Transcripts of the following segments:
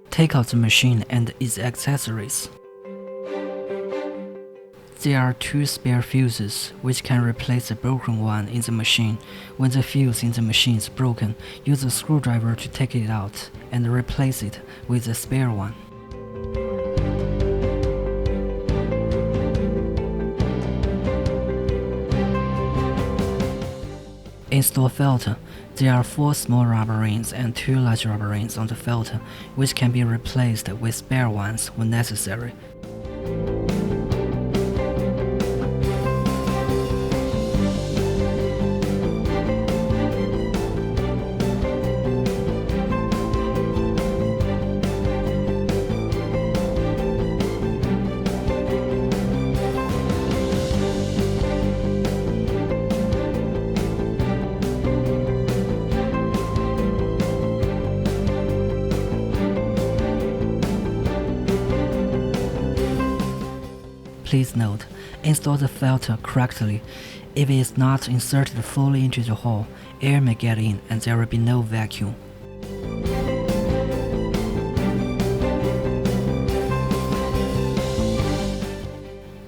Take out the machine and its accessories. There are 2 spare fuses, which can replace the broken one in the machine. When the fuse in the machine is broken, use a screwdriver to take it out and replace it with the spare one. Install filter. There are 4 small rubber rings and 2 large rubber rings on the filter, which can be replaced with spare ones when necessary. Please note, install the filter correctly. If it is not inserted fully into the hole, air may get in and there will be no vacuum.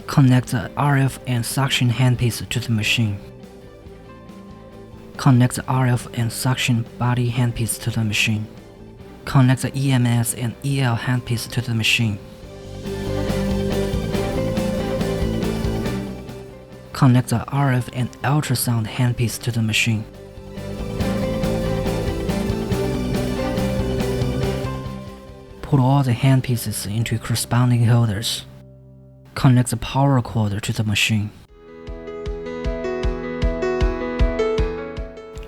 Connect the RF and suction handpiece to the machine. Connect the RF and suction body handpiece to the machine. Connect the EMS&EL handpiece to the machine. Connect the RF and ultrasound handpiece to the machine. Put all the handpieces into corresponding holders. Connect the power cord to the machine.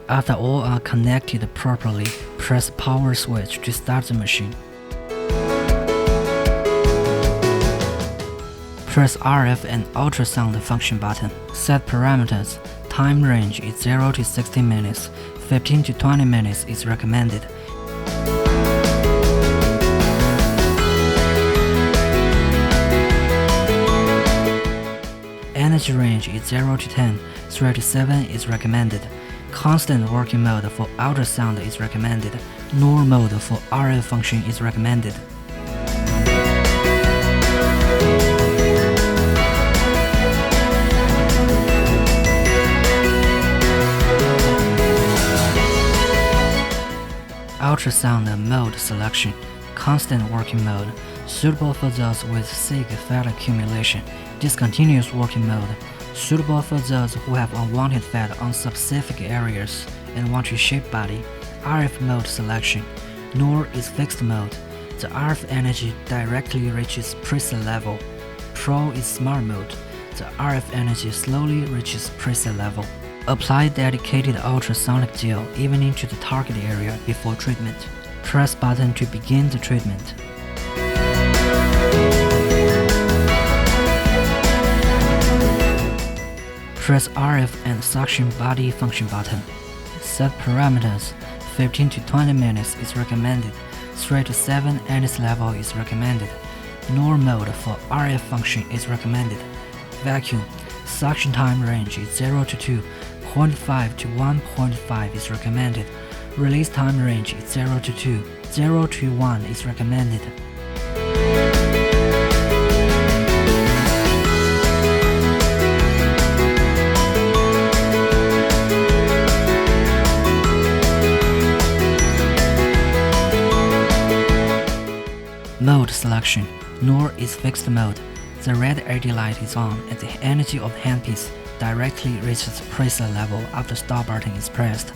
After all are connected properly, press power switch to start the machine. Press RF and ultrasound function button. Set parameters. Time range is 0 to 60 minutes. 15 to 20 minutes is recommended. Energy range is 0 to 10. 3 to 7 is recommended. Constant working mode for ultrasound is recommended. Null mode for RF function is recommended. Ultrasound mode selection. Constant working mode, suitable for those with sick fat accumulation. Discontinuous working mode, suitable for those who have unwanted fat on specific areas and want to shape body. RF mode selection. Null is fixed mode. The RF energy directly reaches preset level. Pro is smart mode. The RF energy slowly reaches preset level. Apply dedicated ultrasonic gel even into the target area before treatment. Press button to begin the treatment. Press RF and suction body function button. Set parameters. 15 to 20 minutes is recommended. 3 to 7 NS level is recommended. Null mode for RF function is recommended. Vacuum. Suction time range is 0 to 2. 0.5 to 1.5 is recommended. Release time range is 0 to 2. 0 to 1 is recommended. Mode selection. Null is fixed mode. The red LED light is on and the energy of handpiece directly reaches preset level after stop button is pressed.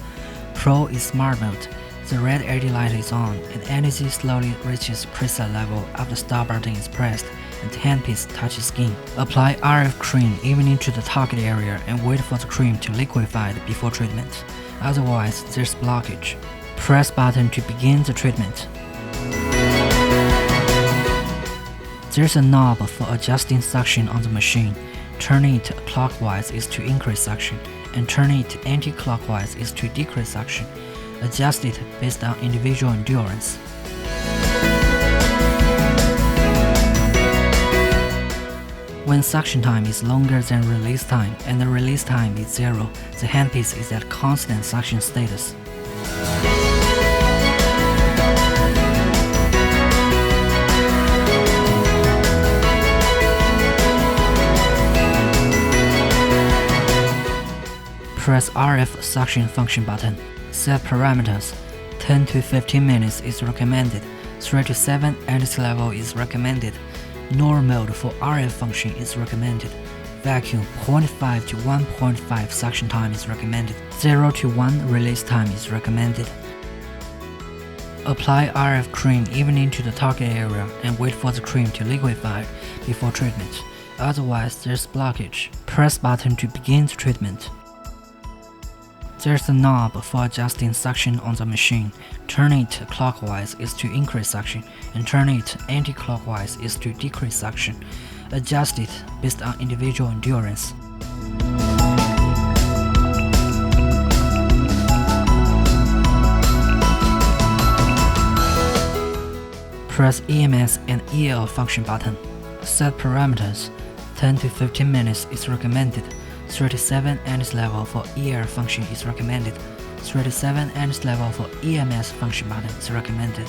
Pro is smart mode. The red LED light is on and energy slowly reaches preset level after stop button is pressed and handpiece touches skin. Apply RF cream even into the target area and wait for the cream to liquefy before treatment. Otherwise, there's blockage. Press button to begin the treatment. There's a knob for adjusting suction on the machine. Turning it clockwise is to increase suction, and turning it anti-clockwise is to decrease suction. Adjust it based on individual endurance. When suction time is longer than release time and the release time is 0, the handpiece is at constant suction status. Press RF suction function button. Set parameters. 10 to 15 minutes is recommended. 3 to 7 energy level is recommended. Normal mode for RF function is recommended. Vacuum 0.5 to 1.5 suction time is recommended. 0 to 1 release time is recommended. Apply RF cream evenly to the target area and wait for the cream to liquefy before treatment. Otherwise, there's blockage. Press button to begin the treatment. There's a knob for adjusting suction on the machine. Turn it clockwise is to increase suction, and turn it anti-clockwise is to decrease suction. Adjust it based on individual endurance. Press EMS&EL function button. Set parameters. 10 to 15 minutes is recommended. 37 energy level for EL function is recommended. 37 energy level for EMS function button is recommended.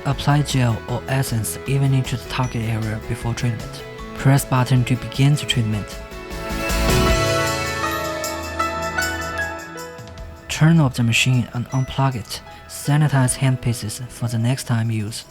Apply gel or essence evenly to the target area before treatment. Press button to begin the treatment. Turn off the machine and unplug it. Sanitize handpieces for the next time use.